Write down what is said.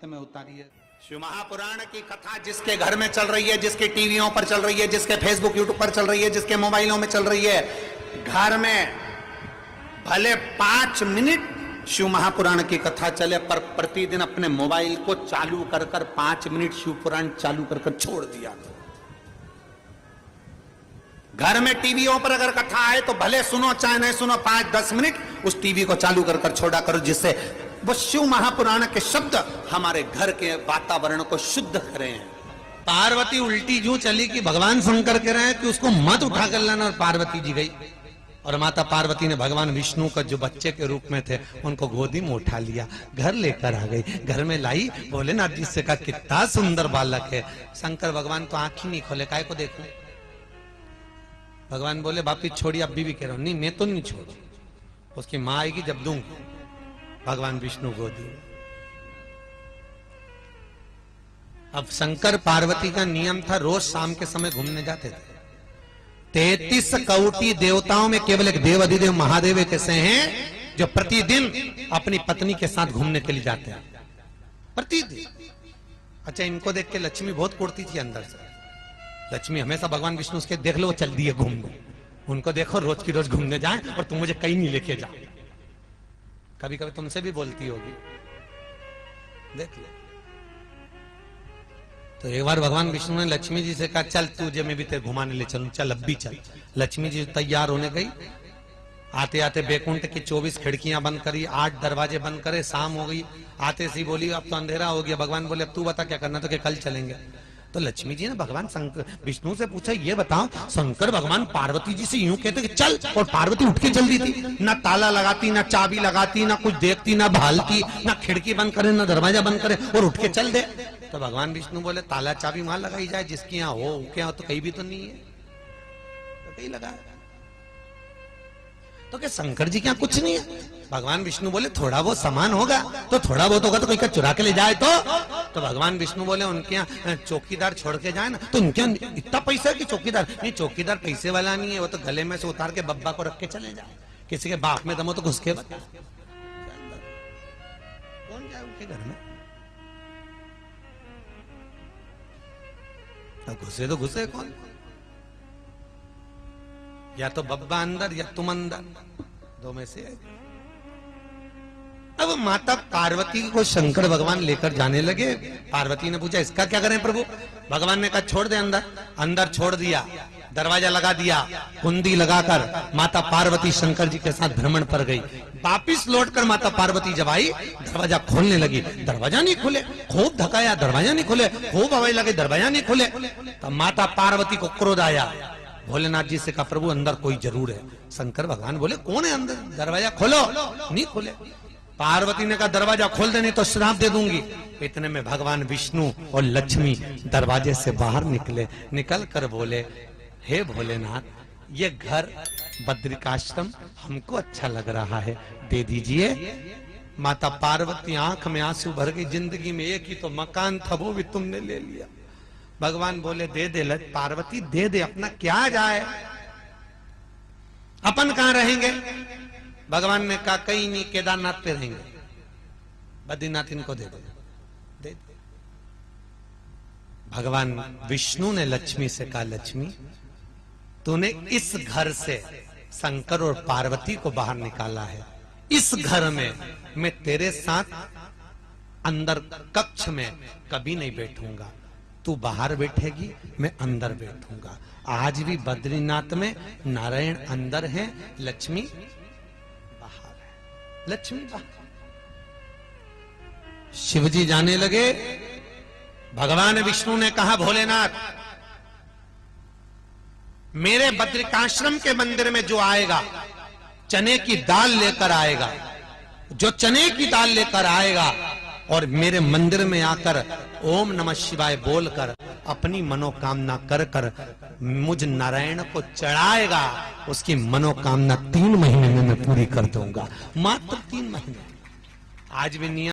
अंत में उतारी है। शिव महापुराण की कथा जिसके घर में चल रही है, जिसके टीवियों पर चल रही है, जिसके फेसबुक यूट्यूब पर चल रही है, जिसके मोबाइलों में चल रही है, घर में भले 5 मिनट शिव महापुराण की कथा चले, पर प्रतिदिन अपने मोबाइल को चालू कर 5 मिनट शिव पुराण चालू कर छोड़ दिया। घर में टीवियों पर अगर कथा आए तो भले सुनो चाहे नहीं सुनो, 5-10 मिनट उस टीवी को चालू कर छोड़ा करो, जिससे वो शिव महापुराण के शब्द हमारे घर के वातावरण को शुद्ध करें। पार्वती उल्टी यूं चली कि भगवान शंकर कह रहे हैं कि उसको मत उठा कर लाना, और पार्वती जी गई और माता पार्वती ने भगवान विष्णु का जो बच्चे के रूप में थे उनको गोदी में उठा लिया, घर लेकर आ गई, घर में लाई, भोलेनाथ जी से कहा कितना सुंदर बालक है। शंकर भगवान तो आंख ही नहीं खोले, काय को देखूं। भगवान बोले वापिस छोड़िए, अभी भी कह रहा हूं, नहीं मैं तो नहीं छोड़ू, उसकी मां आएगी जब दूंगी। भगवान विष्णु गोदी। अब शंकर पार्वती का नियम था, रोज शाम के समय घूमने जाते थे। 33 कौटी देवताओं में केवल एक देव अधिदेव महादेव एक ऐसे हैं जो प्रतिदिन अपनी पत्नी के साथ घूमने के लिए जाते हैं, प्रतिदिन। अच्छा, इनको देख के लक्ष्मी बहुत कुड़ती थी अंदर से। लक्ष्मी हमेशा भगवान विष्णु उसके देख लो चल दिए घूमने, उनको देखो रोज की रोज घूमने जाए और तुम मुझे कहीं नहीं लेके जाओ। कभी कभी तुमसे भी बोलती होगी, देख लो। तो एक बार भगवान विष्णु ने लक्ष्मी जी से कहा चल तुझे मैं भी तेरे घुमाने ले चलूं, चल अब भी चल। लक्ष्मी जी तैयार होने गई, आते आते बैकुंठ की 24 खिड़कियां बंद करी, 8 दरवाजे बंद करे, शाम हो गई। आते से बोली अब तो अंधेरा हो गया। भगवान बोले अब तू बता क्या करना, तो क्या कल चलेंगे। तो लक्ष्मी जी ने भगवान शंकर विष्णु से पूछा ये बताओ, शंकर भगवान पार्वती जी से यूं कहते कि चल, और पार्वती उठ के चल दी थी, ना ताला लगाती, ना चाबी लगाती, ना कुछ देखती, ना भालती, ना खिड़की बंद करे, ना दरवाजा बंद करे, और उठ के चल दे। तो भगवान विष्णु बोले ताला चाबी वहां लगाई जाए जिसकी यहाँ हो, के यहाँ तो कहीं भी तो नहीं है, तो कहीं लगा। तो क्या शंकर जी क्या कुछ नहीं है। भगवान विष्णु बोले थोड़ा बहुत सामान होगा, तो थोड़ा बहुत होगा तो कोई का चुरा के ले जाए तो भगवान विष्णु बोले उनके यहाँ चौकीदार छोड़ के जाए ना, तो उनके यहाँ इतना पैसा है कि चौकीदार नहीं, चौकीदार पैसे वाला नहीं है, वो तो गले में से उतार के बब्बा को रख के चले जाए। किसी के बाप में दमो तो घुस के बता, कौन जाए उनके घर में। घुसे तो घुसे कौन, या तो बब्बा अंदर या तुम अंदर, दो में से। अब माता पार्वती को शंकर भगवान लेकर जाने लगे। पार्वती ने पूछा इसका क्या करें प्रभु। भगवान ने कहा छोड़ दे अंदर। अंदर छोड़ दिया, दरवाजा लगा दिया, कुंडी लगाकर माता पार्वती शंकर जी के साथ भ्रमण पर गई। वापिस लौटकर माता पार्वती जब आई, दरवाजा खोलने लगी, दरवाजा नहीं खुले। खूब धकाया, दरवाजा नहीं खुले। खूब हवाई लगे, दरवाजा नहीं खुले। तब माता पार्वती को क्रोध आया। भोलेनाथ जी से कहा प्रभु अंदर कोई जरूर है। शंकर भगवान बोले कौन है अंदर, दरवाजा खोलो। नहीं खोले। पार्वती ने कहा दरवाजा खोल दे नहीं तो श्राप दे दूंगी। इतने में भगवान विष्णु और लक्ष्मी दरवाजे से बाहर निकले। निकल कर बोले हे भोलेनाथ, ये घर बद्रिकाश्रम हमको अच्छा लग रहा है, दे दीजिए। माता पार्वती आंख में आंसू भर गई, जिंदगी में एक ही तो मकान था वो भी तुमने ले लिया। भगवान बोले दे दे पार्वती, दे दे, अपना क्या जाए, अपन कहां रहेंगे। भगवान ने कहा कहीं नहीं, केदारनाथ पे रहेंगे, बद्रीनाथ इनको दे दे। भगवान विष्णु ने लक्ष्मी से कहा लक्ष्मी तूने इस घर से शंकर और पार्वती को बाहर निकाला है, इस घर में मैं तेरे साथ अंदर कक्ष में कभी नहीं बैठूंगा। तू बाहर बैठेगी, मैं अंदर बैठूंगा। आज भी बद्रीनाथ में नारायण अंदर है, लक्ष्मी बाहर है। लक्ष्मी बाहर। शिवजी जाने लगे। भगवान विष्णु ने कहा भोलेनाथ मेरे बद्रिकाश्रम के मंदिर में जो आएगा चने की दाल लेकर आएगा, जो चने की दाल लेकर आएगा और मेरे मंदिर में आकर ओम नमः शिवाय बोलकर अपनी मनोकामना कर कर मुझ नारायण को चढ़ाएगा, उसकी मनोकामना 3 महीने में मैं पूरी कर दूंगा। मात्र 3 महीने। आज भी नियम